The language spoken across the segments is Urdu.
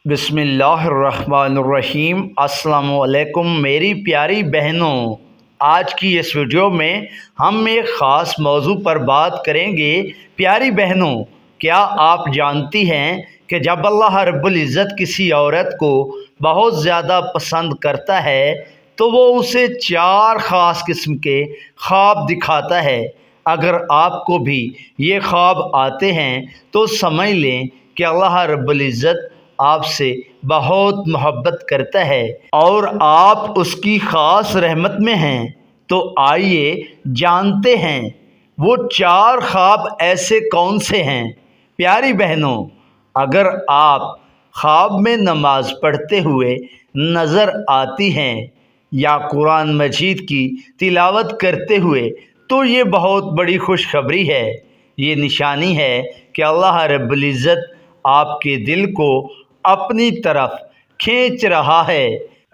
بسم اللہ الرحمن الرحیم۔ السلام علیکم میری پیاری بہنوں، آج کی اس ویڈیو میں ہم ایک خاص موضوع پر بات کریں گے۔ پیاری بہنوں، کیا آپ جانتی ہیں کہ جب اللہ رب العزت کسی عورت کو بہت زیادہ پسند کرتا ہے تو وہ اسے 4 خاص قسم کے خواب دکھاتا ہے۔ اگر آپ کو بھی یہ خواب آتے ہیں تو سمجھ لیں کہ اللہ رب العزت آپ سے بہت محبت کرتا ہے اور آپ اس کی خاص رحمت میں ہیں۔ تو آئیے جانتے ہیں وہ 4 خواب ایسے کون سے ہیں۔ پیاری بہنوں، اگر آپ خواب میں نماز پڑھتے ہوئے نظر آتی ہیں یا قرآن مجید کی تلاوت کرتے ہوئے تو یہ بہت بڑی خوشخبری ہے۔ یہ نشانی ہے کہ اللہ رب العزت آپ کے دل کو اپنی طرف کھینچ رہا ہے۔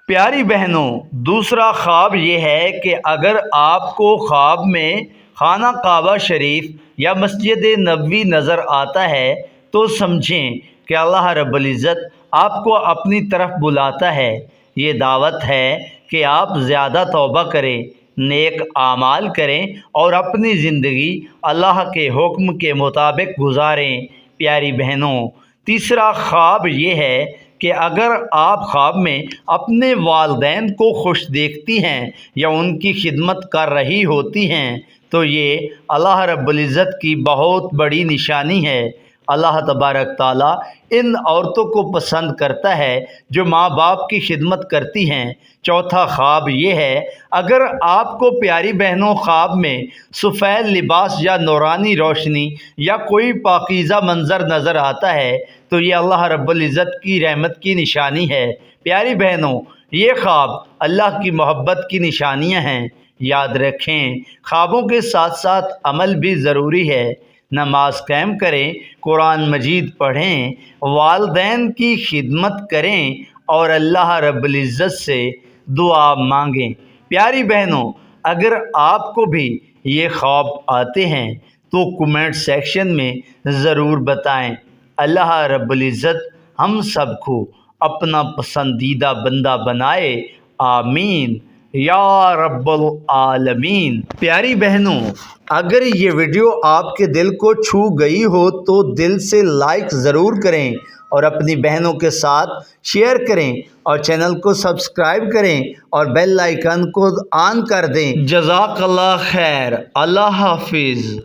پیاری بہنوں، دوسرا خواب یہ ہے کہ اگر آپ کو خواب میں خانہ کعبہ شریف یا مسجد نبوی نظر آتا ہے تو سمجھیں کہ اللہ رب العزت آپ کو اپنی طرف بلاتا ہے۔ یہ دعوت ہے کہ آپ زیادہ توبہ کریں، نیک اعمال کریں اور اپنی زندگی اللہ کے حکم کے مطابق گزاریں۔ پیاری بہنوں، تیسرا خواب یہ ہے کہ اگر آپ خواب میں اپنے والدین کو خوش دیکھتی ہیں یا ان کی خدمت کر رہی ہوتی ہیں تو یہ اللہ رب العزت کی بہت بڑی نشانی ہے۔ اللہ تبارک تعالیٰ ان عورتوں کو پسند کرتا ہے جو ماں باپ کی خدمت کرتی ہیں۔ چوتھا خواب یہ ہے، اگر آپ کو پیاری بہنوں خواب میں سفید لباس یا نورانی روشنی یا کوئی پاکیزہ منظر نظر آتا ہے تو یہ اللہ رب العزت کی رحمت کی نشانی ہے۔ پیاری بہنوں، یہ خواب اللہ کی محبت کی نشانیاں ہیں۔ یاد رکھیں، خوابوں کے ساتھ ساتھ عمل بھی ضروری ہے۔ نماز قائم کریں، قرآن مجید پڑھیں، والدین کی خدمت کریں اور اللہ رب العزت سے دعا مانگیں۔ پیاری بہنوں، اگر آپ کو بھی یہ خواب آتے ہیں تو کمنٹ سیکشن میں ضرور بتائیں۔ اللہ رب العزت ہم سب کو اپنا پسندیدہ بندہ بنائے، آمین یا رب العالمین۔ پیاری بہنوں، اگر یہ ویڈیو آپ کے دل کو چھو گئی ہو تو دل سے لائک ضرور کریں اور اپنی بہنوں کے ساتھ شیئر کریں اور چینل کو سبسکرائب کریں اور بیل آئیکن کو آن کر دیں۔ جزاک اللہ خیر۔ اللہ حافظ۔